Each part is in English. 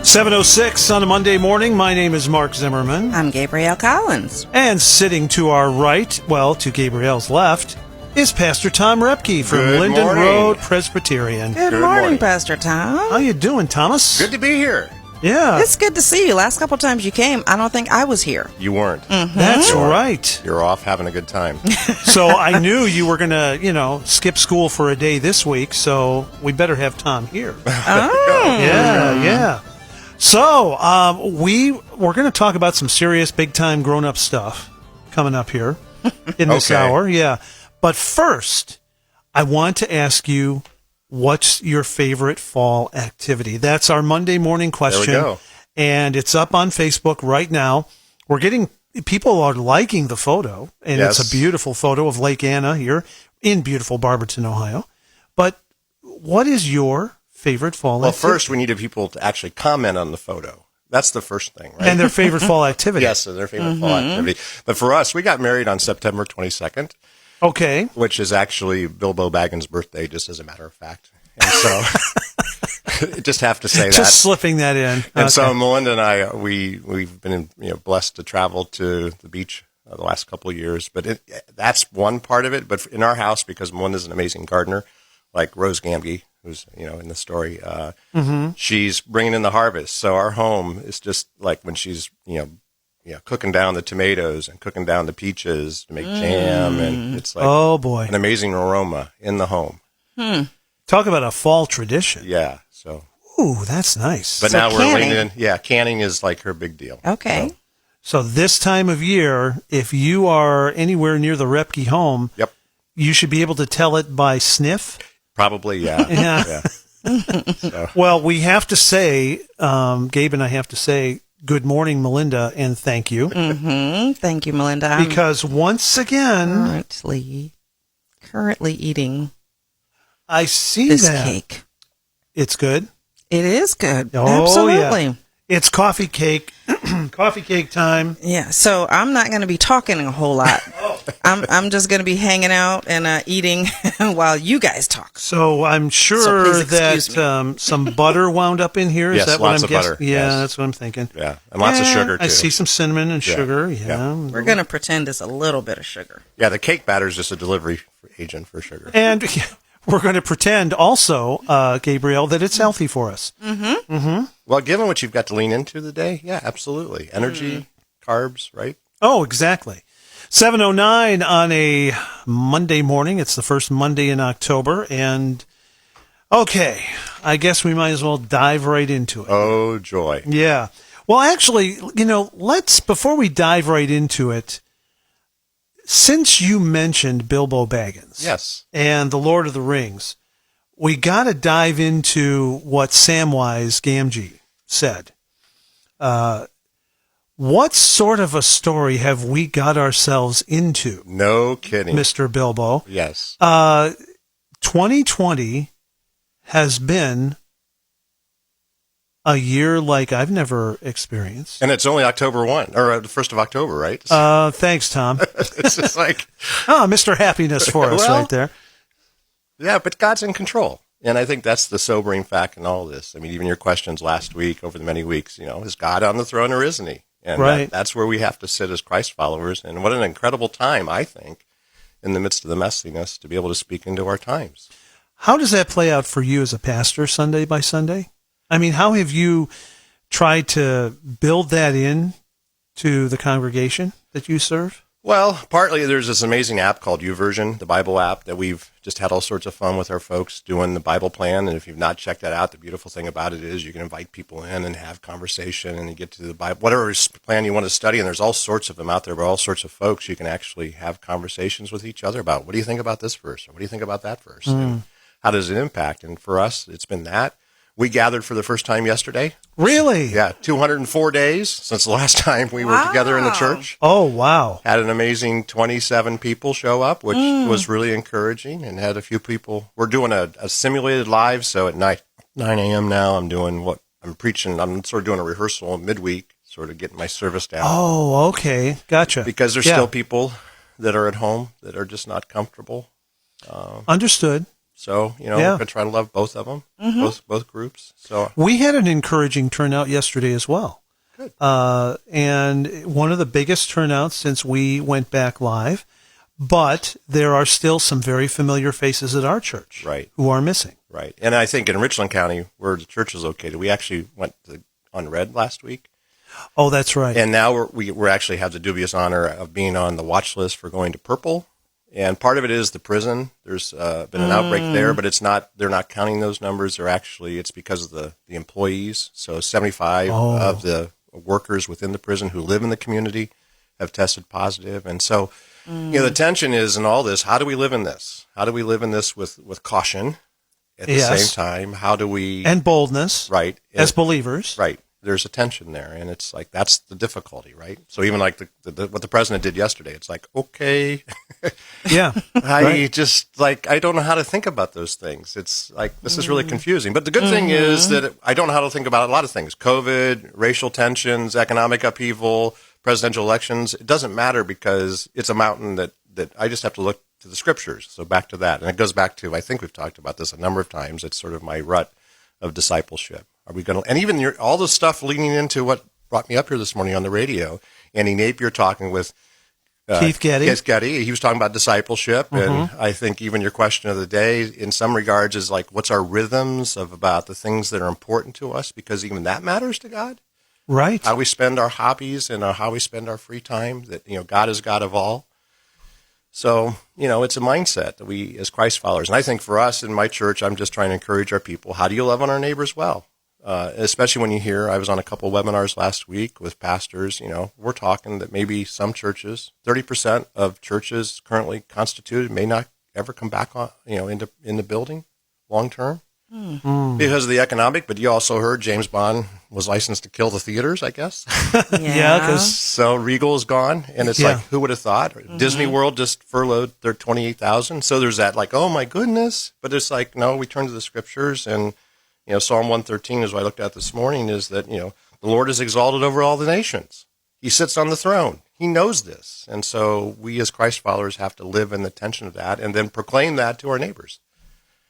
.06 on a Monday morning. My name is Mark Zimmerman. I'm Gabrielle Collins. And sitting to our right, well, to Gabrielle's left, is Pastor Tom Roepke from Linden Road Presbyterian. Good morning, Pastor Tom. How you doing, Thomas? Good to be here. Yeah. It's good to see you. Last couple times you came, I don't think I was here. You weren't. Mm-hmm. That's right. You're off having a good time. So I knew you were going to, skip school for a day this week, so we better have Tom here. Oh. Yeah. So, we're going to talk about some serious, big-time grown-up stuff coming up here in this hour. Yeah. But first, I want to ask you, what's your favorite fall activity? That's our Monday morning question. There we go. And it's up on Facebook right now. People are liking the photo, and Yes. it's a beautiful photo of Lake Anna here in beautiful Barberton, Ohio. But what is your favorite fall activity? Well, first, we needed people to actually comment on the photo. That's the first thing, right? And their favorite fall activity. Yes, their favorite fall activity. But for us, we got married on September 22nd, Okay. which is actually Bilbo Baggins' birthday, just as a matter of fact. And so, just have to say that. Just slipping that in. And so Melinda and I, we've been blessed to travel to the beach the last couple of years. But that's one part of it. But in our house, because Melinda's an amazing gardener, like Rose Gamgee, who's in the story, she's bringing in the harvest. So our home is just like when she's cooking down the tomatoes and cooking down the peaches to make jam, and it's like an amazing aroma in the home. Talk about a fall tradition. Yeah. So. Ooh, that's nice. But So now canning. we're leaning in. Yeah, canning is like her big deal. Okay. So this time of year, if you are anywhere near the Roepke home, Yep. you should be able to tell it by sniff. Probably, yeah. Yeah. So. Well, we have to say, Gabe and I have to say, good morning, Melinda, and thank you. Thank you, Melinda. Because once again, currently eating I see this that. cake. It's good. It is good. Oh, Absolutely. yeah. It's coffee cake, coffee cake time. Yeah, so I'm not going to be talking a whole lot. I'm just going to be hanging out and eating while you guys talk. So I'm sure please that excuse me. some butter wound up in here. Is Yes, that what lots I'm of guessing? butter, Yeah, yes. that's what I'm thinking. Yeah, and lots of sugar, too. I see some cinnamon and Yeah. sugar. Yeah. Yeah. We're going to pretend it's a little bit of sugar. Yeah, the cake batter is just a delivery agent for sugar. And we're going to pretend also, Gabrielle, that it's healthy for us. Well, given what you've got to lean into today, yeah, absolutely. Energy, carbs, right? Oh, exactly. 7:09 on a Monday morning. It's the first Monday in October. And, okay, I guess we might as well dive right into it. Oh, joy. Yeah. Well, actually, before we dive right into it, since you mentioned Bilbo Baggins Yes. and The Lord of the Rings, we got to dive into what Samwise Gamgee said. What sort of a story have we got ourselves into, No kidding. Mr. Bilbo? Yes. 2020 has been a year like I've never experienced. And it's only October 1, or the 1st of October, right? Thanks, Tom. It's just like, Mr. Happiness for us Well, right there. yeah, but God's in control. And I think that's the sobering fact in all this. I mean, even your questions last week, over the many weeks, is God on the throne or isn't he? And Right. that's where we have to sit as Christ followers. And what an incredible time, I think, in the midst of the messiness, to be able to speak into our times. How does that play out for you as a pastor Sunday by Sunday? I mean, how have you tried to build that in to the congregation that you serve? Well, partly there's this amazing app called YouVersion, the Bible app, that we've just had all sorts of fun with our folks doing the Bible plan. And if you've not checked that out, the beautiful thing about it is you can invite people in and have conversation and you get to the Bible, whatever plan you want to study. And there's all sorts of them out there, but all sorts of folks you can actually have conversations with each other about. What do you think about this verse? Or what do you think about that verse? And how does it impact? And for us, it's been that. We gathered for the first time yesterday. Really? Yeah, 204 days since the last time we were together in the church. Oh, wow. Had an amazing 27 people show up, which was really encouraging, and had a few people. We're doing a simulated live, so at 9 a.m. now I'm doing what I'm preaching. I'm sort of doing a rehearsal midweek sort of getting my service down. Oh, okay. Gotcha. Because there's still people that are at home that are just not comfortable. Understood. So, we're going to try to love both of them, both groups. So we had an encouraging turnout yesterday as well. Good. And one of the biggest turnouts since we went back live, but there are still some very familiar faces at our church who are missing. Right. And I think in Richland County, where the church is located, we actually went to Unread last week. Oh, that's right. And now we're actually have the dubious honor of being on the watch list for going to Purple. And part of it is the prison. There's been an outbreak there, but it's not. They're not counting those numbers. It's because of the employees. So 75 of the workers within the prison who live in the community have tested positive. And so, the tension is in all this, how do we live in this? How do we live in this with caution at the same time? How do we... And boldness. Right. As believers. Right. There's a tension there, and it's like that's the difficulty, right? So even like what the president did yesterday, it's like, okay, I just I don't know how to think about those things. It's like this is really confusing. But the good thing is that I don't know how to think about a lot of things: COVID, racial tensions, economic upheaval, presidential elections. It doesn't matter because it's a mountain that I just have to look to the scriptures. So back to that, and it goes back to I think we've talked about this a number of times. It's sort of my rut of discipleship. Are we going to, and even all the stuff leading into what brought me up here this morning on the radio, Andy Napier talking with Keith Getty. He was talking about discipleship. And I think even your question of the day in some regards is like, what's our rhythms about the things that are important to us? Because even that matters to God. Right. How we spend our hobbies and how we spend our free time, that, God is God of all. So, it's a mindset that we as Christ followers, and I think for us in my church, I'm just trying to encourage our people. How do you love on our neighbors well? Especially when you hear, I was on a couple of webinars last week with pastors, we're talking that maybe some churches, 30% of churches currently constituted may not ever come back on, in the building long term because of the economic. But you also heard James Bond was licensed to kill the theaters, I guess. So Regal is gone, and it's like, who would have thought? Disney World just furloughed their 28,000. So there's that like, oh my goodness. But it's like, no, we turn to the scriptures, and Psalm 113 is what I looked at this morning, is that, the Lord is exalted over all the nations. He sits on the throne. He knows this. And so we as Christ followers have to live in the tension of that and then proclaim that to our neighbors.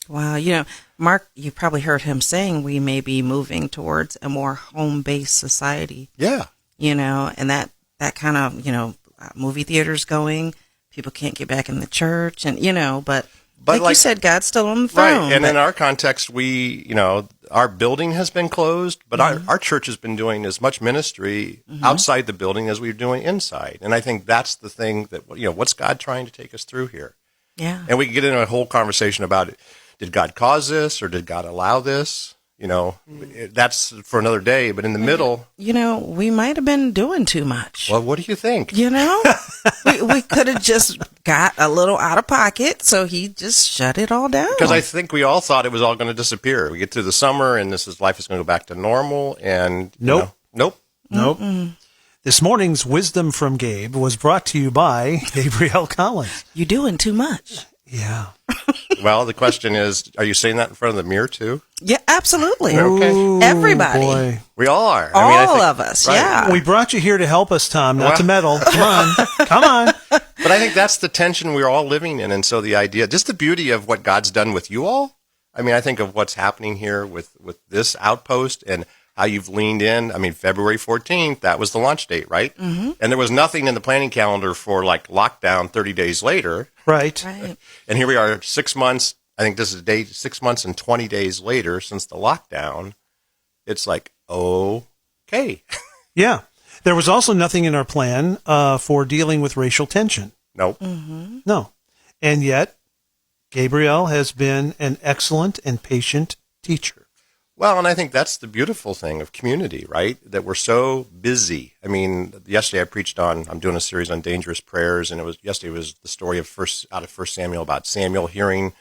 Wow. Mark, you probably heard him saying we may be moving towards a more home-based society. Yeah. And that kind of, movie theaters going, people can't get back in the church and, but like you said, God's still on the throne. Right. And in our context, our building has been closed, but our church has been doing as much ministry outside the building as we're doing inside. And I think that's the thing that, what's God trying to take us through here? Yeah. And we can get into a whole conversation about it. Did God cause this or did God allow this? That's for another day. But in the middle, we might have been doing too much. Well, what do you think? We could have just got a little out of pocket, so he just shut it all down. Because I think we all thought it was all going to disappear. We get through the summer, and life is going to go back to normal. And nope. Mm-mm. This morning's Wisdom from Gabe was brought to you by Gabrielle Collins. You're doing too much. Yeah. Well, the question is, are you saying that in front of the mirror too? Yeah, absolutely. Okay. Everybody. Boy. We all are. All of us, right. Yeah. We brought you here to help us, Tom, not to meddle. Come on. But I think that's the tension we're all living in. And so the idea, just the beauty of what God's done with you all. I mean, I think of what's happening here with this outpost and how you've leaned in. I mean, February 14th, that was the launch date, right? Mm-hmm. And there was nothing in the planning calendar for like lockdown 30 days later. Right. And here we are 6 months. I think this is 6 months and 20 days later since the lockdown. It's like, okay. Yeah. There was also nothing in our plan for dealing with racial tension. Nope. Mm-hmm. No. And yet, Gabrielle has been an excellent and patient teacher. Well, and I think that's the beautiful thing of community, right? That we're so busy. I mean, yesterday I preached I'm doing a series on dangerous prayers, and yesterday was the story of out of 1 Samuel about Samuel hearing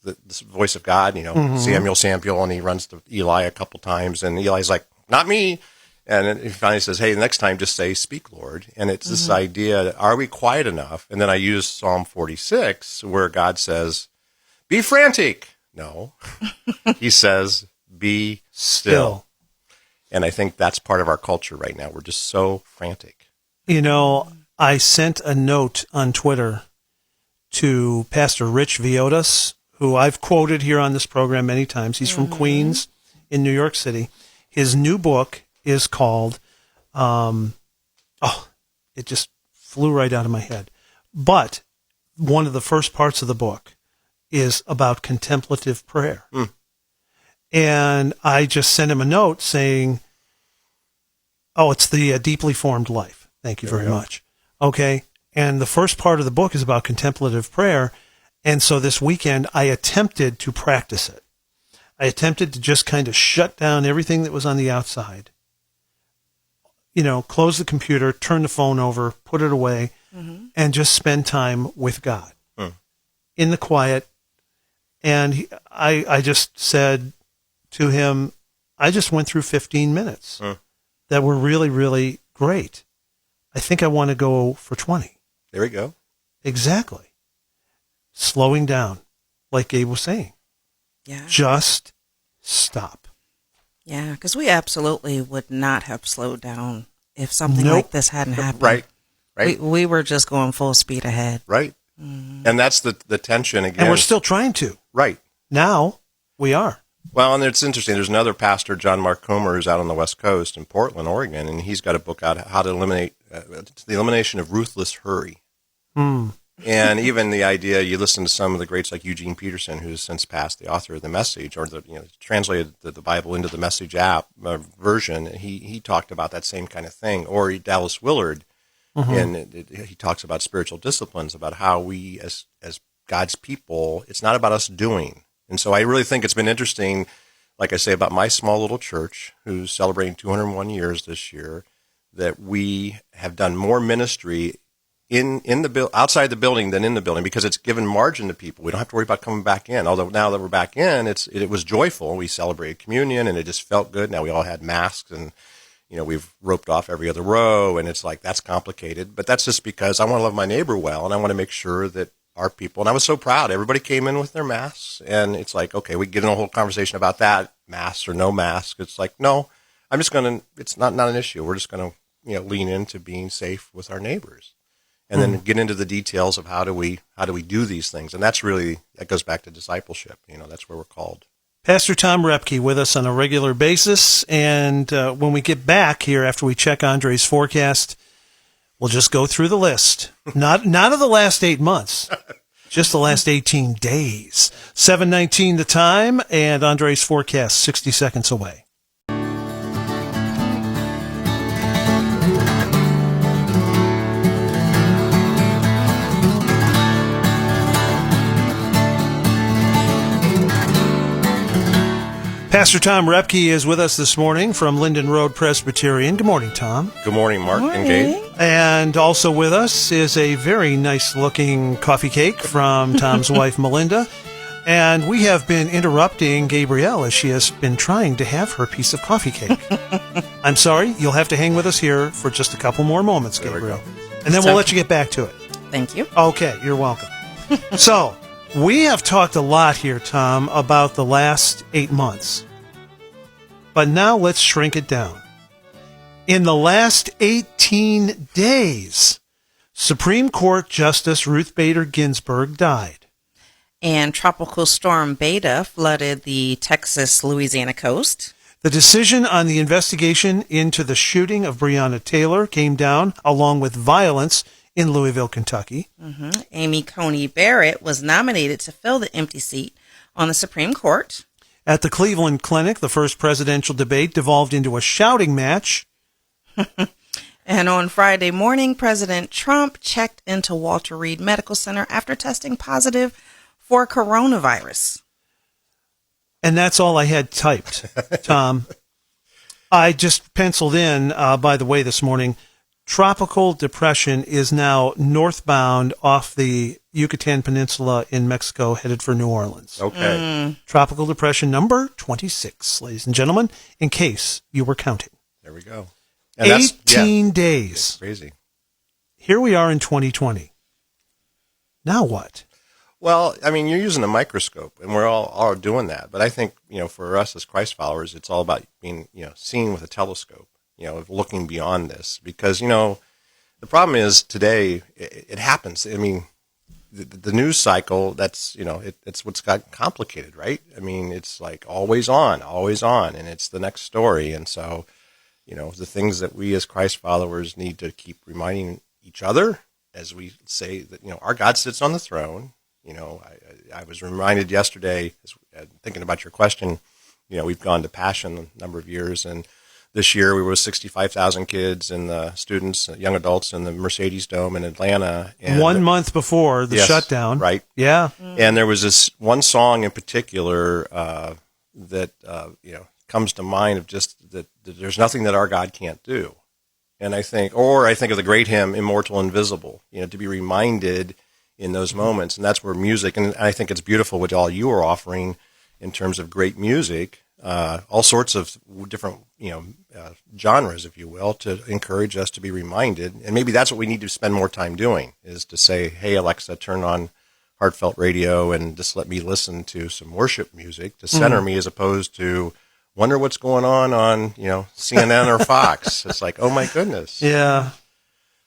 the voice of God, Samuel, and he runs to Eli a couple times, and Eli's like, not me. And then he finally says, hey, next time just say, speak, Lord. And it's this idea, are we quiet enough? And then I use Psalm 46, where God says, be frantic. No. He says, be still. And I think that's part of our culture right now. We're just so frantic. You know, I sent a note on Twitter to Pastor Rich Viotas, who I've quoted here on this program many times. He's from Queens in New York City. His new book is called, it just flew right out of my head. But one of the first parts of the book is about contemplative prayer. And I just sent him a note saying, it's the Deeply Formed Life. Thank you very much. Okay. And the first part of the book is about contemplative prayer. And so this weekend I attempted to practice it. I attempted to just kind of shut down everything that was on the outside. You know, close the computer, turn the phone over, put it away, and just spend time with God in the quiet. And I just said to him, I just went through 15 minutes that were really, really great. I think I want to go for 20. There we go. Exactly. Slowing down, like Gabe was saying. Yeah. Just stop. Yeah, because we absolutely would not have slowed down if something like this hadn't happened. Right. We were just going full speed ahead. Right. And that's the tension again. And we're still trying to. Right. Now we are. Well, and it's interesting. There's another pastor, John Mark Comer, who's out on the West Coast in Portland, Oregon, and he's got a book out, How to Eliminate, the Elimination of Ruthless Hurry. And even the idea, you listen to some of the greats like Eugene Peterson, who's since passed, the author of The Message, or translated the Bible into the Message app version. He talked about that same kind of thing. Or Dallas Willard, and he talks about spiritual disciplines, about how we as God's people, it's not about us doing. And so I really think it's been interesting, like I say, about my small little church, who's celebrating 201 years this year, that we have done more ministry outside the building than in the building, because it's given margin to people. We don't have to worry about coming back in. Although now that we're back in, it was joyful. We celebrated communion, and it just felt good. Now we all had masks, and we've roped off every other row, and it's like, that's complicated. But that's just because I want to love my neighbor well, and I want to make sure that our people, and I was so proud. Everybody came in with their masks, and it's like, okay, we get in a whole conversation about that, masks or no mask. It's like, no, I'm just going to, it's not an issue. We're just going to, lean into being safe with our neighbors. And then get into the details of how do we do these things. And that goes back to discipleship. That's where we're called. Pastor Tom Roepke with us on a regular basis. And when we get back here after we check Andre's forecast, we'll just go through the list. Not of the last 8 months, just the last 18 days. 7:19 the time, and Andre's forecast 60 seconds away. Pastor Tom Roepke is with us this morning from Linden Road Presbyterian. Good morning, Tom. Good morning, Mark and Gabe. And also with us is a very nice-looking coffee cake from Tom's wife, Melinda. And we have been interrupting Gabrielle as she has been trying to have her piece of coffee cake. I'm sorry, you'll have to hang with us here for just a couple more moments, Gabrielle. And then we'll let you get back to it. Thank you. Okay, you're welcome. So, we have talked a lot here, Tom, about the last 8 months. But now let's shrink it down. In the last 18 days, Supreme Court Justice Ruth Bader Ginsburg died. And Tropical Storm Beta flooded the Texas-Louisiana coast. The decision on the investigation into the shooting of Breonna Taylor came down along with violence in Louisville, Kentucky. Amy Coney Barrett was nominated to fill the empty seat on the Supreme Court. At the Cleveland Clinic, the first presidential debate devolved into a shouting match. And on Friday morning, President Trump checked into Walter Reed Medical Center after testing positive for coronavirus. And that's all I had typed, Tom. I just penciled in, by the way, this morning, tropical depression is now northbound off the Yucatan Peninsula in Mexico, headed for New Orleans. Okay. Tropical depression number 26, ladies and gentlemen, in case you were counting. There we go. And 18 days. That's crazy. Here we are in 2020. Now what? Well, I mean, you're using a microscope, and we're all doing that. But I think, for us as Christ followers, it's all about being, seeing with a telescope, of looking beyond this. Because, the problem is today, it happens. I mean, the news cycle, that's, it's what's got complicated, right? I mean, it's like always on, and it's the next story. And so, the things that we as Christ followers need to keep reminding each other as we say that, our God sits on the throne. I was reminded yesterday, thinking about your question, we've gone to Passion a number of years, and this year we were 65,000 kids and the students, young adults in the Mercedes Dome in Atlanta. And 1 month before the shutdown. Right. Yeah. And there was this one song in particular that, comes to mind of just that there's nothing that our God can't do. And I think of the great hymn, Immortal Invisible, to be reminded in those moments. And that's where music, and I think it's beautiful what all you are offering in terms of great music, all sorts of different, genres, if you will, to encourage us to be reminded. And maybe that's what we need to spend more time doing, is to say, hey, Alexa, turn on Heartfelt Radio and just let me listen to some worship music to center me, as opposed to wonder what's going on CNN or Fox. It's like, oh my goodness. Yeah.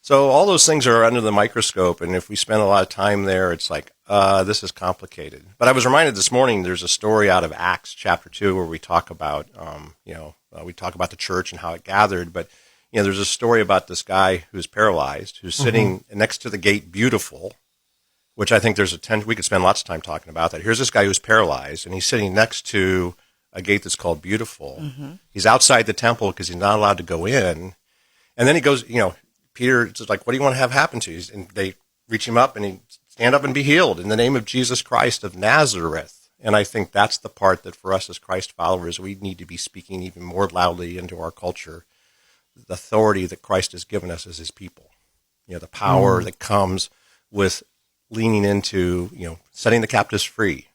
So all those things are under the microscope, and if we spend a lot of time there, it's like, this is complicated. But I was reminded this morning, there's a story out of Acts chapter 2 where we talk about, we talk about the church and how it gathered. But, there's a story about this guy who's paralyzed, who's sitting next to the gate Beautiful, which I think we could spend lots of time talking about that. Here's this guy who's paralyzed, and he's sitting next to a gate that's called Beautiful. He's outside the temple because he's not allowed to go in. And then he goes, Peter's like, what do you want to have happen to you? And they reach him up, and he stand up and be healed in the name of Jesus Christ of Nazareth. And I think that's the part that for us as Christ followers, we need to be speaking even more loudly into our culture, the authority that Christ has given us as his people. The power that comes with leaning into, setting the captives free,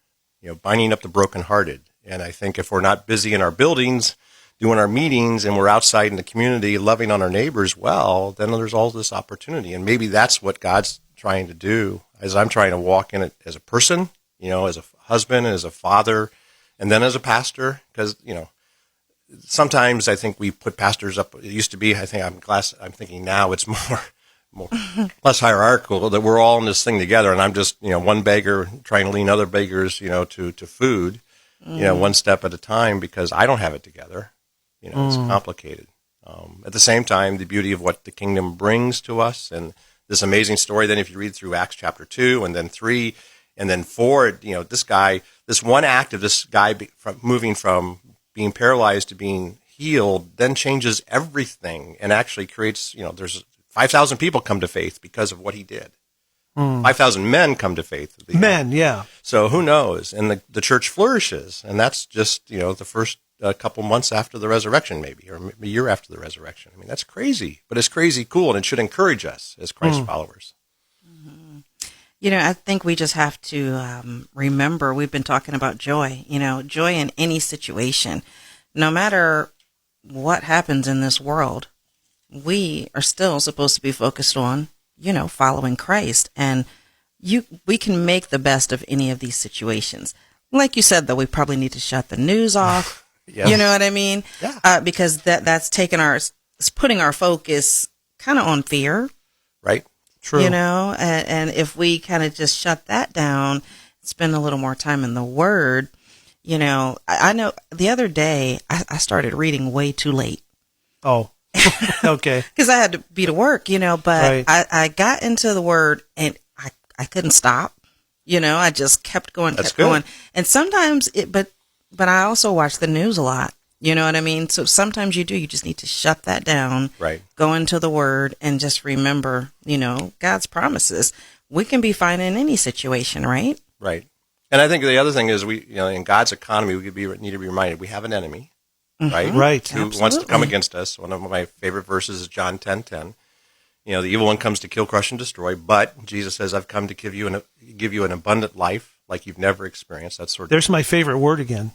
binding up the brokenhearted. And I think if we're not busy in our buildings, doing our meetings, and we're outside in the community, loving on our neighbors well, then there's all this opportunity. And maybe that's what God's trying to do, as I'm trying to walk in it as a person, as a husband, as a father, and then as a pastor. Because, sometimes I think we put pastors up. It used to be, I'm thinking now it's more less hierarchical, that we're all in this thing together. And I'm just, one beggar trying to lead other beggars, to food, one step at a time, because I don't have it together. It's complicated. At the same time, the beauty of what the kingdom brings to us, and this amazing story, then if you read through Acts chapter 2 and then 3 and then 4, this one act of this guy moving from being paralyzed to being healed then changes everything, and actually creates, there's 5,000 people come to faith because of what he did. 5,000 men come to faith. Men, yeah. So who knows? And the church flourishes, and that's just, the first couple months after the resurrection, maybe, or a year after the resurrection. I mean, that's crazy, but it's crazy cool, and it should encourage us as Christ followers. I think we just have to remember, we've been talking about joy, joy in any situation. No matter what happens in this world, we are still supposed to be focused on, following Christ. And we can make the best of any of these situations. Like you said, though, we probably need to shut the news off. Yes. You know what I mean? Yeah. Because that's it's putting our focus kind of on fear. Right. True. And if we kind of just shut that down, spend a little more time in the Word, I know the other day I started reading way too late. Oh, okay. Because I had to be to work, but Right. I got into the Word and I couldn't stop. I just kept going, That's kept good. going. And sometimes but I also watch the news a lot. You know what I mean? So sometimes you just need to shut that down, Right. go into the Word, and just remember, God's promises. We can be fine in any situation, right? Right. And I think the other thing is in God's economy, need to be reminded we have an enemy, right? Right. Who wants to come against us. One of my favorite verses is John 10:10. The evil one comes to kill, crush, and destroy, but Jesus says, I've come to give you an abundant life like you've never experienced. That's sort of. There's my favorite word again.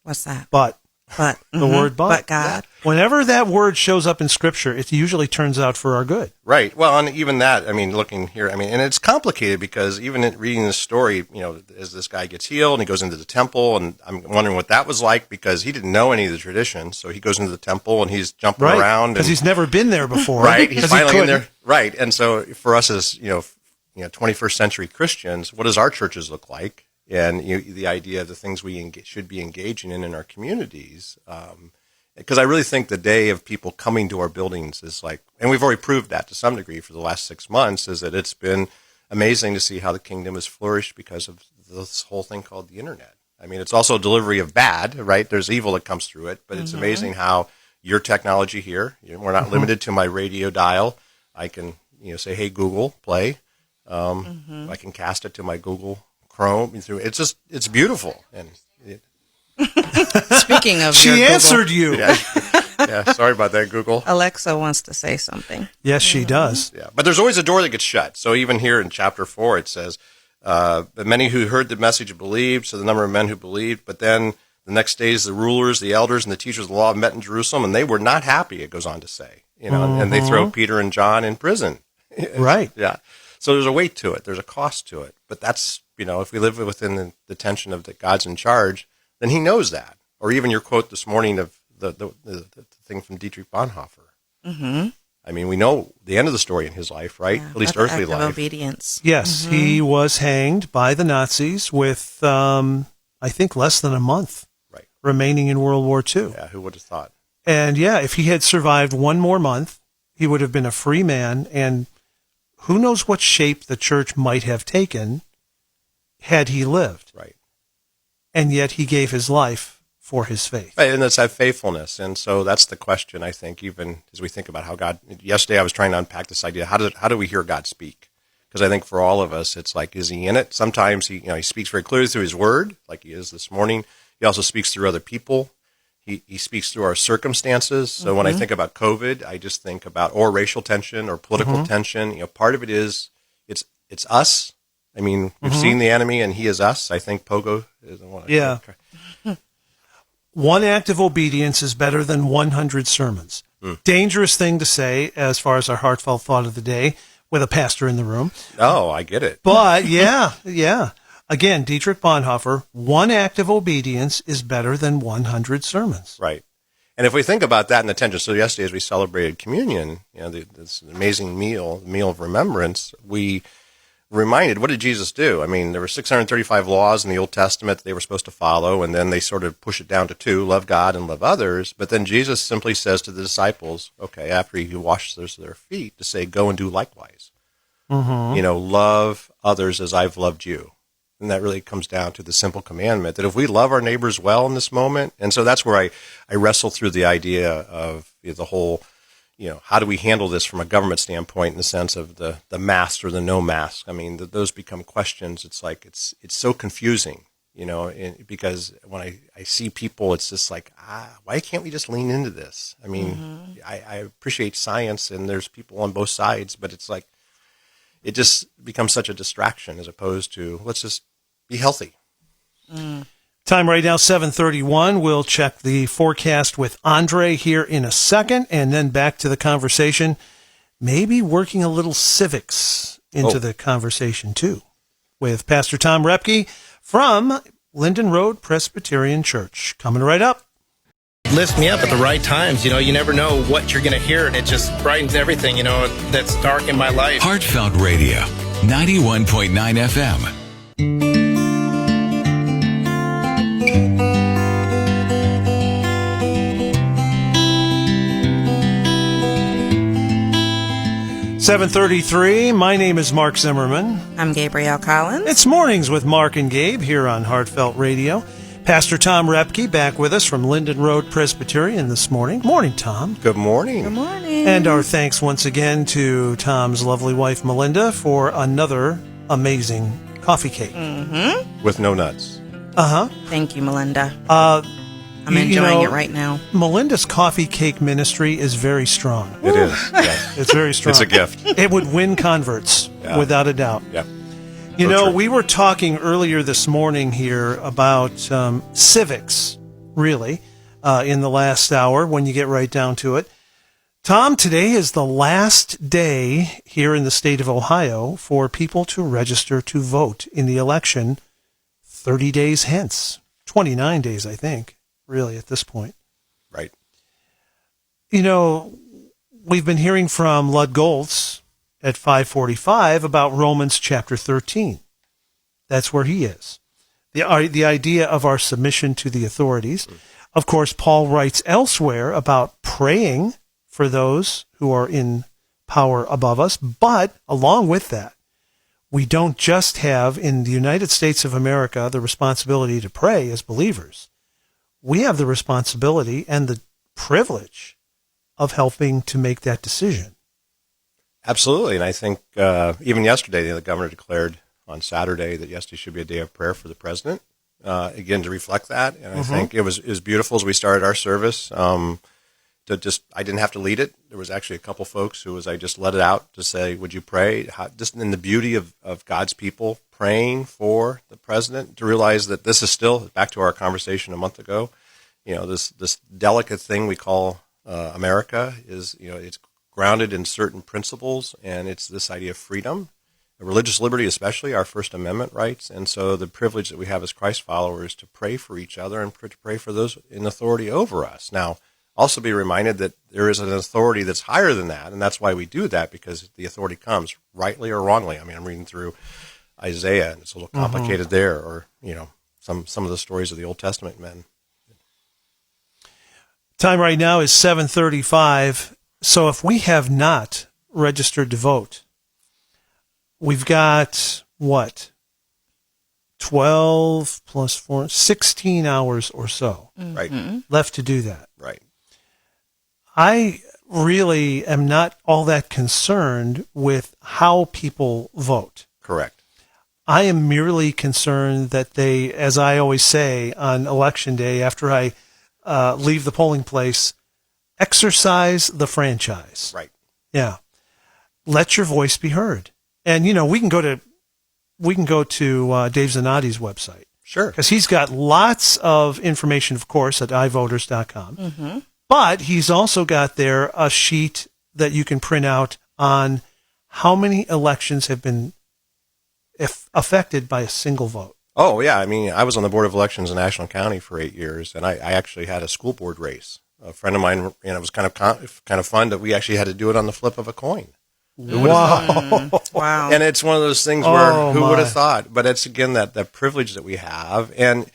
What's that? But. But The word but God. Whenever that word shows up in Scripture, it usually turns out for our good. Right. Well, and even that, I mean, looking here, I mean, and it's complicated because even in reading the story, you know, as this guy gets healed and he goes into the temple, and I'm wondering what that was like because he didn't know any of the traditions. So he goes into the temple and he's jumping around. Because he's never been there before. Right. He's finally in there. Right. And so for us as, you know, 21st century Christians, what does our churches look like? And the idea of the things we should be engaging in our communities. Because I really think the day of people coming to our buildings is like, and we've already proved that to some degree for the last 6 months, is that it's been amazing to see how the kingdom has flourished because of this whole thing called the internet. I mean, it's also a delivery of bad, right? There's evil that comes through it, but it's amazing how your technology here, we're not limited to my radio dial. I can, say, hey, Google, play. I can cast it to my Google Chrome. It's just, it's beautiful. And Speaking of she your answered Google, you. Yeah, sorry about that, Google. Alexa wants to say something. Yes, she does. Yeah, but there's always a door that gets shut. So even here in chapter 4, it says, but many who heard the message believed, so the number of men who believed. But then the next days, the rulers, the elders, and the teachers of the law met in Jerusalem, and they were not happy, it goes on to say. And they throw Peter and John in prison. Right. Yeah. So there's a weight to it. There's a cost to it. But that's, if we live within the tension of that God's in charge, then he knows that. Or even your quote this morning of the thing from Dietrich Bonhoeffer. Mm-hmm. I mean, we know the end of the story in his life, right? Yeah, at least earthly act life. of obedience. Yes, he was hanged by the Nazis with, I think, less than a month remaining in World War II. Yeah, who would have thought? And yeah, if he had survived one more month, he would have been a free man. And who knows what shape the church might have taken had he lived. Right. And yet he gave his life for his faith. Right, and it's that faithfulness. And so that's the question, I think, even as we think about how God, yesterday I was trying to unpack this idea, how do we hear God speak? Because I think for all of us, it's like, is he in it? Sometimes he speaks very clearly through his word, like he is this morning. He also speaks through other people. He speaks through our circumstances. So when I think about COVID, I just think about or racial tension or political tension. Part of it is it's us. I mean, we've seen the enemy, and he is us. I think Pogo is the one. Yeah. One act of obedience is better than 100 sermons. Dangerous thing to say as far as our heartfelt thought of the day with a pastor in the room. Oh, I get it. But yeah. Again, Dietrich Bonhoeffer, one act of obedience is better than 100 sermons. Right. And if we think about that in the tension, so yesterday as we celebrated communion, this amazing meal, the meal of remembrance, we reminded, what did Jesus do? I mean, there were 635 laws in the Old Testament that they were supposed to follow, and then they sort of push it down to 2, love God and love others. But then Jesus simply says to the disciples, okay, after he washes their feet, to say, go and do likewise. Love others as I've loved you. And that really comes down to the simple commandment that if we love our neighbors well in this moment, and so that's where I wrestle through the idea of the whole, how do we handle this from a government standpoint in the sense of the mask or the no mask? I mean, those become questions. It's like, it's so confusing, because when I see people, it's just like, why can't we just lean into this? I mean, I appreciate science and there's people on both sides, but it's like, it just becomes such a distraction as opposed to let's just be healthy. Time right now, 7:31. We'll check the forecast with Andre here in a second, and then back to the conversation. Maybe working a little civics into the conversation, too, with Pastor Tom Roepke from Linden Road Presbyterian Church. Coming right up. Lift me up at the right times. You never know what you're going to hear, and it just brightens everything, that's dark in my life. Heartfelt Radio, 91.9 FM. $7:33. My name is Mark Zimmerman. I'm Gabrielle Collins. It's Mornings with Mark and Gabe here on Heartfelt Radio. Pastor Tom Roepke back with us from Linden Road Presbyterian this morning. Morning, Tom. Good morning. Good morning. And our thanks once again to Tom's lovely wife, Melinda, for another amazing coffee cake. With no nuts. Thank you, Melinda. I'm You enjoying know, it right now. Melinda's coffee cake ministry is very strong. It is. Yes. It's very strong. It's a gift. It would win converts, without a doubt. Yeah. You So know, true. we were talking earlier this morning here about civics, really, in the last hour when you get right down to it. Tom, today is the last day here in the state of Ohio for people to register to vote in the election 30 days hence. 29 days, I think, really, at this point. Right. You know, we've been hearing from Lud Goltz at 5:45 about Romans chapter 13. That's where he is. The idea of our submission to the authorities. Of course, Paul writes elsewhere about praying for those who are in power above us. But along with that, we don't just have in the United States of America the responsibility to pray as believers. We have the responsibility and the privilege of helping to make that decision. Absolutely. And I think even yesterday, the governor declared on Saturday that yesterday should be a day of prayer for the president, again, to reflect that. And I think it was beautiful as we started our service. I didn't have to lead it. There was actually a couple folks I just let it out to say, would you pray? Just in the beauty of God's people praying for the president, to realize that this is still, back to our conversation a month ago, this delicate thing we call America is, it's grounded in certain principles, and it's this idea of freedom, religious liberty, especially our First Amendment rights. And so the privilege that we have as Christ followers to pray for each other and to pray for those in authority over us. Now, also be reminded that there is an authority that's higher than that, and that's why we do that, because the authority comes rightly or wrongly. I mean, I'm reading through Isaiah, and it's a little complicated there, or some of the stories of the Old Testament men. Time right now is 7:35. So if we have not registered to vote, we've got, 12 plus 4, 16 hours or so Right. left to do that. Right. I really am not all that concerned with how people vote. Correct. I am merely concerned that they, as I always say on election day after I leave the polling place, exercise the franchise. Right. Yeah. Let your voice be heard. And, we can go to Dave Zanotti's website. Sure. Because he's got lots of information, of course, at ivoters.com. But he's also got there a sheet that you can print out on how many elections have been affected by a single vote. Oh, yeah. I mean, I was on the Board of Elections in Ashland County for 8 years, and I actually had a school board race. A friend of mine, and it was kind of fun that we actually had to do it on the flip of a coin. Wow. Wow. And it's one of those things where who would have thought? But it's, again, that privilege that we have. And,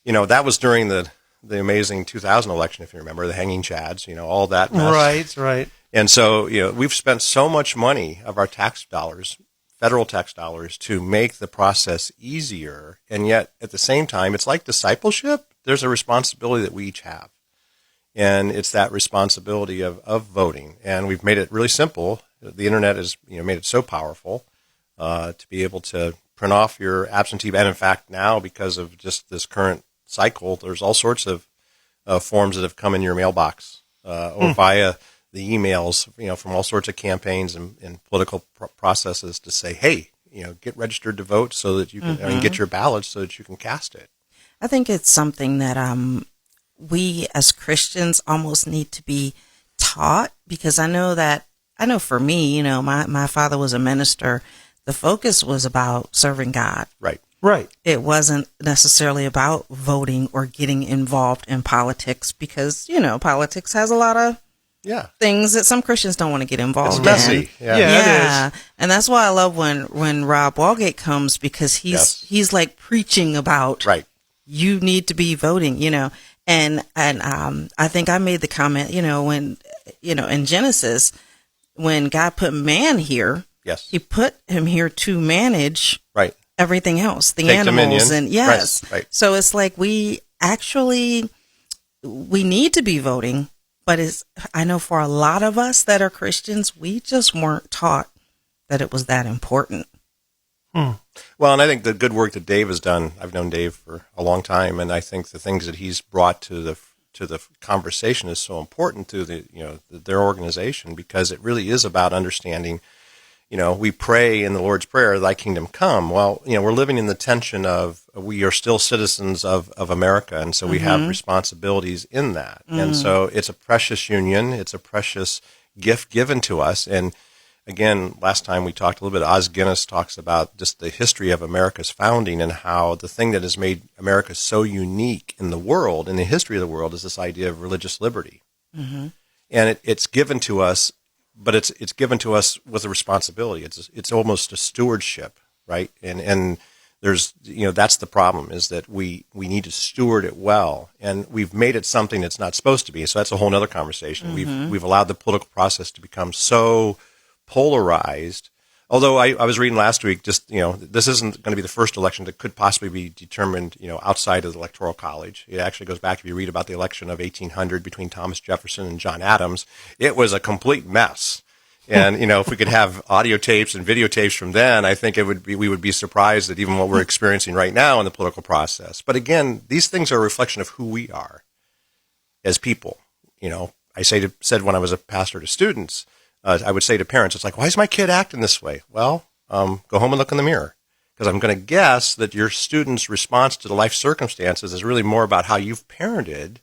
that was during the amazing 2000 election, if you remember, the hanging chads, all that mess. Right. And so, we've spent so much money of our tax dollars, federal tax dollars, to make the process easier. And yet, at the same time, it's like discipleship. There's a responsibility that we each have. And it's that responsibility of voting. And we've made it really simple. The internet has made it so powerful to be able to print off your absentee ballot. And in fact, now, because of just this current cycle, there's all sorts of forms that have come in your mailbox or via the emails, from all sorts of campaigns and political processes to say, hey, get registered to vote so that you can and get your ballot so that you can cast it. I think it's something that we as Christians almost need to be taught, because I know for me, my father was a minister. The focus was about serving God. Right. It wasn't necessarily about voting or getting involved in politics, because, politics has a lot of things that some Christians don't want to get involved in. It's messy. Yeah, it is. And that's why I love when Rob Walgate comes, because he's like preaching about you need to be voting, And I think I made the comment, when, in Genesis, when God put man here, he put him here to manage everything else, the animals. Dominion. And Right. So it's like we need to be voting, but I know for a lot of us that are Christians, we just weren't taught that it was that important. Well, and I think the good work that Dave has done, I've known Dave for a long time, and I think the things that he's brought to the conversation is so important to their organization, because it really is about understanding, we pray in the Lord's Prayer, thy kingdom come. Well, we're living in the tension of we are still citizens of America, and so we have responsibilities in that. And so it's a precious union. It's a precious gift given to us. And again, last time we talked a little bit, Os Guinness talks about just the history of America's founding and how the thing that has made America so unique in the world, in the history of the world, is this idea of religious liberty. And it's given to us, but it's given to us with a responsibility. It's almost a stewardship, right? And there's, that's the problem, is that we need to steward it well, and we've made it something it's not supposed to be. So that's a whole other conversation. We've allowed the political process to become so polarized. Although I was reading last week, just, this isn't going to be the first election that could possibly be determined, outside of the Electoral College. It actually goes back, if you read about the election of 1800 between Thomas Jefferson and John Adams, it was a complete mess. And, if we could have audio tapes and videotapes from then, I think we would be surprised at even what we're experiencing right now in the political process. But again, these things are a reflection of who we are as people. I said when I was a pastor to students, I would say to parents, it's like, why is my kid acting this way? Well, go home and look in the mirror, because I'm going to guess that your student's response to the life circumstances is really more about how you've parented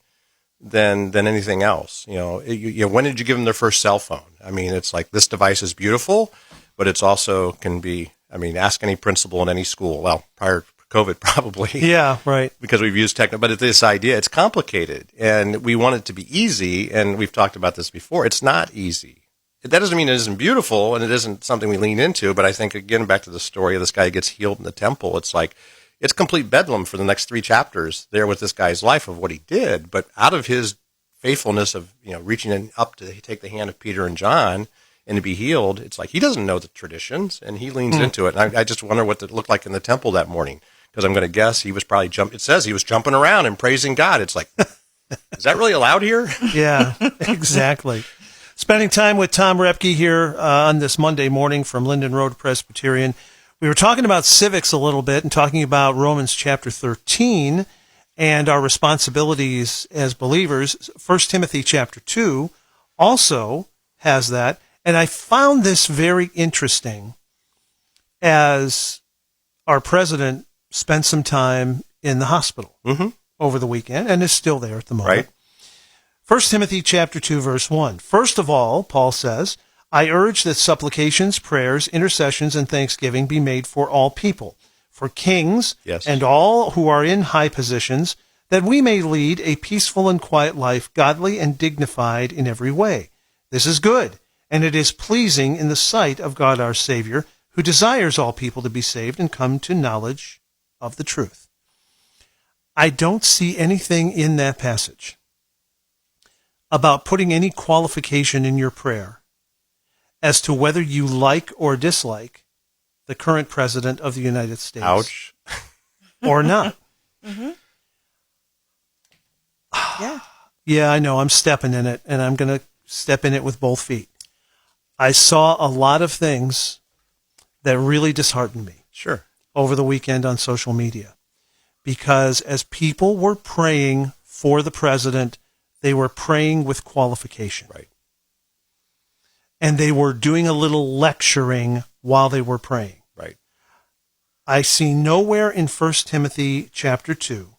than anything else. When did you give them their first cell phone? I mean, it's like, this device is beautiful, but it's also can be, ask any principal in any school. Well, prior to COVID, probably. Yeah, right. Because we've used technology, but this idea, it's complicated, and we want it to be easy, and we've talked about this before. It's not easy. That doesn't mean it isn't beautiful, and it isn't something we lean into, but I think, again, back to the story of this guy who gets healed in the temple, it's like, it's complete bedlam for the next 3 chapters there with this guy's life of what he did, but out of his faithfulness of, reaching up to take the hand of Peter and John and to be healed, it's like he doesn't know the traditions, and he leans into it. And I just wonder what it looked like in the temple that morning, because I'm going to guess he was probably it says he was jumping around and praising God. It's like, is that really allowed here? Yeah, exactly. Spending time with Tom Roepke here on this Monday morning from Linden Road Presbyterian. We were talking about civics a little bit and talking about Romans chapter 13 and our responsibilities as believers. 1 Timothy chapter 2 also has that. And I found this very interesting as our president spent some time in the hospital over the weekend and is still there at the moment. Right. 1 Timothy chapter 2, verse 1. First of all, Paul says, I urge that supplications, prayers, intercessions, and thanksgiving be made for all people, for kings and all who are in high positions, that we may lead a peaceful and quiet life, godly and dignified in every way. This is good, and it is pleasing in the sight of God our Savior, who desires all people to be saved and come to knowledge of the truth. I don't see anything in that passage about putting any qualification in your prayer as to whether you like or dislike the current president of the United States. Ouch. Or not. Yeah. Yeah, I know. I'm stepping in it, and I'm going to step in it with both feet. I saw a lot of things that really disheartened me. Sure. Over the weekend on social media. Because as people were praying for the president, they were praying with qualification. Right. And they were doing a little lecturing while they were praying. Right. I see nowhere in 1 Timothy chapter 2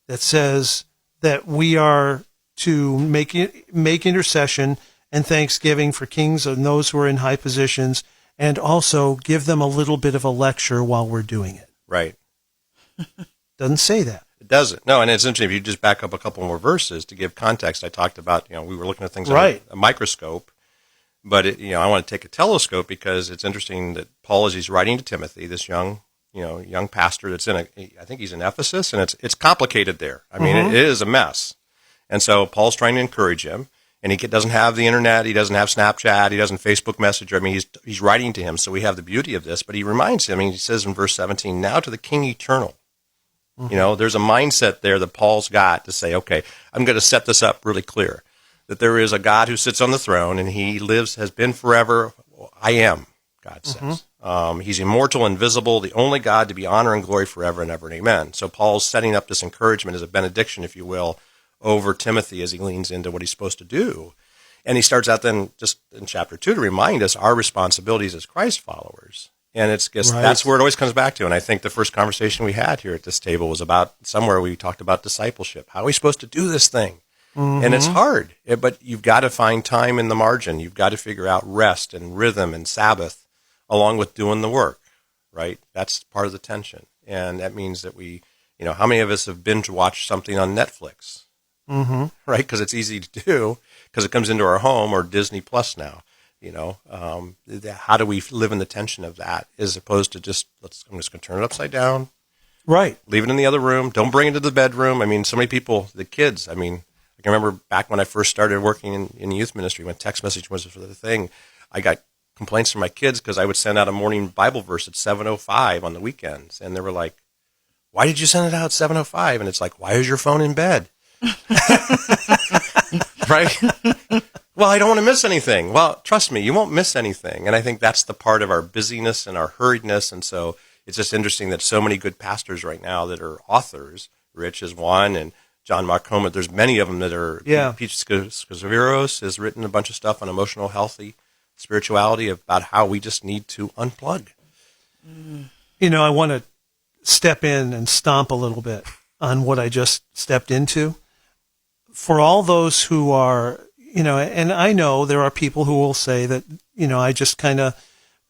that says that we are to make intercession and thanksgiving for kings and those who are in high positions, and also give them a little bit of a lecture while we're doing it. Right. Doesn't say that. It doesn't. No, and it's interesting, if you just back up a couple more verses to give context. I talked about, we were looking at things under a microscope, but I want to take a telescope, because it's interesting that Paul, as he's writing to Timothy, this young pastor that's I think he's in Ephesus, and it's complicated there. I mean, it is a mess. And so Paul's trying to encourage him, and he doesn't have the internet, he doesn't have Snapchat, he doesn't Facebook Messenger. I mean, he's writing to him, so we have the beauty of this, but he reminds him, and he says in verse 17, now to the King eternal. There's a mindset there that Paul's got to say, okay, I'm going to set this up really clear, that there is a God who sits on the throne, and he has been forever. I am, God says. He's immortal, invisible, the only God to be honor and glory forever and ever, and amen. So Paul's setting up this encouragement as a benediction, if you will, over Timothy as he leans into what he's supposed to do. And he starts out then just in chapter 2 to remind us our responsibilities as Christ followers. And it's just, that's where it always comes back to. And I think the first conversation we had here at this table was about somewhere we talked about discipleship. How are we supposed to do this thing? And it's hard, but you've got to find time in the margin. You've got to figure out rest and rhythm and Sabbath along with doing the work, right? That's part of the tension. And that means that we, how many of us have binge watched something on Netflix, right? Because it's easy to do because it comes into our home, or Disney Plus now. How do we live in the tension of that as opposed to just, I'm just going to turn it upside down. Right. Leave it in the other room. Don't bring it to the bedroom. I mean, so many people, the kids, I can remember back when I first started working in youth ministry, when text message was for the thing, I got complaints from my kids because I would send out a morning Bible verse at 7:05 on the weekends. And they were like, why did you send it out at 7:05? And it's like, why is your phone in bed? Right? Well, I don't want to miss anything. Well, trust me, you won't miss anything. And I think that's the part of our busyness and our hurriedness. And so it's just interesting that so many good pastors right now that are authors, Rich is one, and John Marcoma, there's many of them that are, Pete Scaviros has written a bunch of stuff on emotional healthy spirituality about how we just need to unplug. I want to step in and stomp a little bit on what I just stepped into. For all those who are, and I know there are people who will say that, I just kind of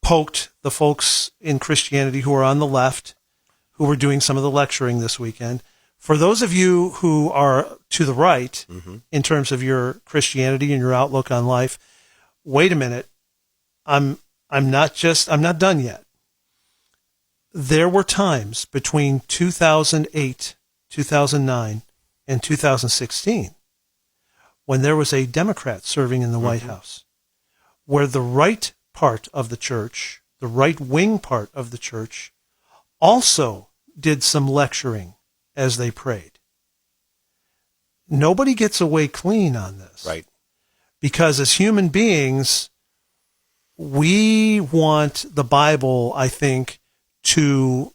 poked the folks in Christianity who are on the left, who were doing some of the lecturing this weekend. For those of you who are to the right in terms of your Christianity and your outlook on life, wait a minute. I'm not done yet. There were times between 2008, 2009, and 2016 when there was a Democrat serving in the White House, where the right part of the church, the right-wing part of the church, also did some lecturing as they prayed. Nobody gets away clean on this. Right. Because as human beings, we want the Bible, I think, to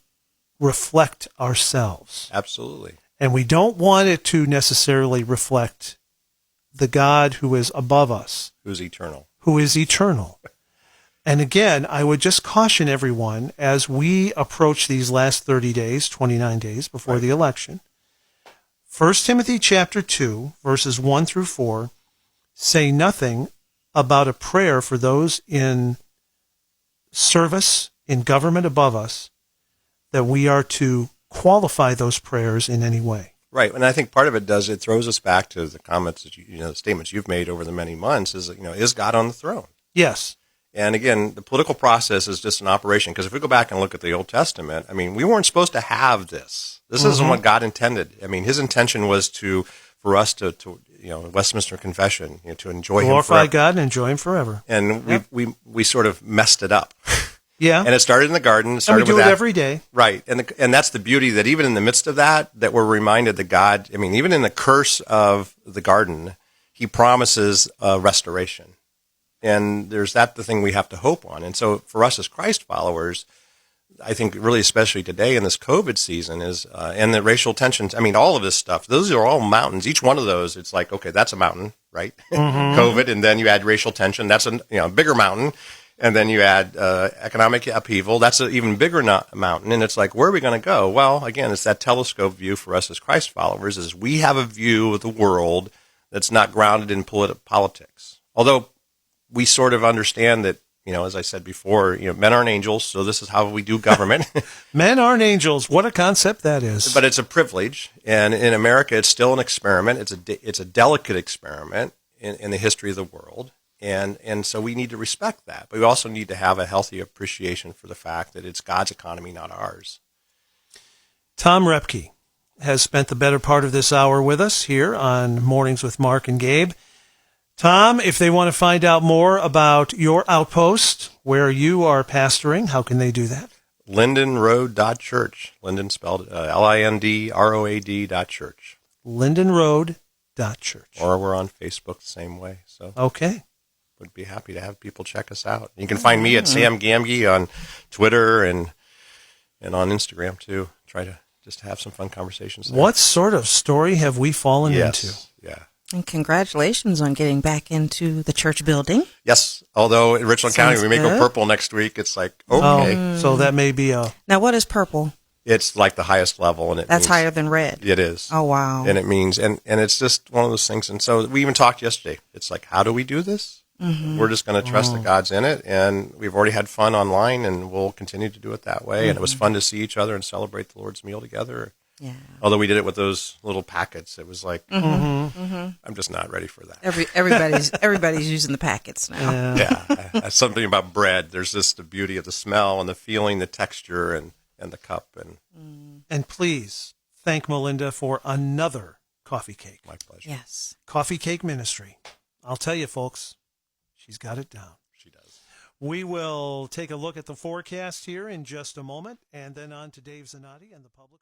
reflect ourselves. Absolutely. And we don't want it to necessarily reflect the God who is above us. Who's eternal. Who is eternal. And again, I would just caution everyone as we approach these last 30 days, 29 days before the election. 1 Timothy chapter 2, verses 1 through 4, say nothing about a prayer for those in service, in government above us, that we are to qualify those prayers in any way. Right, and I think part of it it throws us back to the comments that the statements you've made over the many months is God on the throne? Yes. And again, the political process is just an operation, because if we go back and look at the Old Testament, we weren't supposed to have this. This isn't what God intended. His intention was for us to Westminster Confession, to enjoy Him forever. Glorify God and enjoy Him forever. And we sort of messed it up. Yeah. And it started in the garden. And we do it every day. Right. And that's the beauty, that even in the midst of that we're reminded that God, even in the curse of the garden, He promises restoration. And there's the thing we have to hope on. And so for us as Christ followers, I think really especially today in this COVID season is, and the racial tensions, all of this stuff, those are all mountains. Each one of those, it's like, okay, that's a mountain, right? COVID, and then you add racial tension, that's a bigger mountain. And then you add economic upheaval, that's an even bigger mountain. And it's like, where are we going to go? Well, again, it's that telescope view for us as Christ followers, is we have a view of the world that's not grounded in politics. Although we sort of understand that, as I said before, men aren't angels, so this is how we do government. Men aren't angels. What a concept that is. But it's a privilege. And in America, it's still an experiment. It's a delicate experiment in the history of the world. And so we need to respect that. But we also need to have a healthy appreciation for the fact that it's God's economy, not ours. Tom Roepke has spent the better part of this hour with us here on Mornings with Mark and Gabe. Tom, if they want to find out more about your outpost, where you are pastoring, how can they do that? LindenRoad.church. Linden spelled LINDROAD.church. LindenRoad.church. Or we're on Facebook the same way. So okay. Would be happy to have people check us out. You can find me at Sam Gamgee on Twitter and on Instagram too. Try to just have some fun conversations there. What sort of story have we fallen into? Yeah. And congratulations on getting back into the church building. Yes, although in Richland County, we may go purple next week. It's like, okay. So that may be a... Now, what is purple? It's like the highest level. And That's higher than red. It is. Oh, wow. And it means, and it's just one of those things. And so we even talked yesterday. It's like, how do we do this? Mm-hmm. We're just going to trust that God's in it. And we've already had fun online, and we'll continue to do it that way. Mm-hmm. And it was fun to see each other and celebrate the Lord's meal together. Yeah. Although we did it with those little packets, it was like, I'm just not ready for that. Everybody's using the packets now. Yeah. Something about bread. There's just the beauty of the smell and the feeling, the texture, and the cup. And please thank Melinda for another coffee cake. My pleasure. Yes. Coffee Cake Ministry. I'll tell you, folks, she's got it down. She does. We will take a look at the forecast here in just a moment, and then on to Dave Zanotti and the public.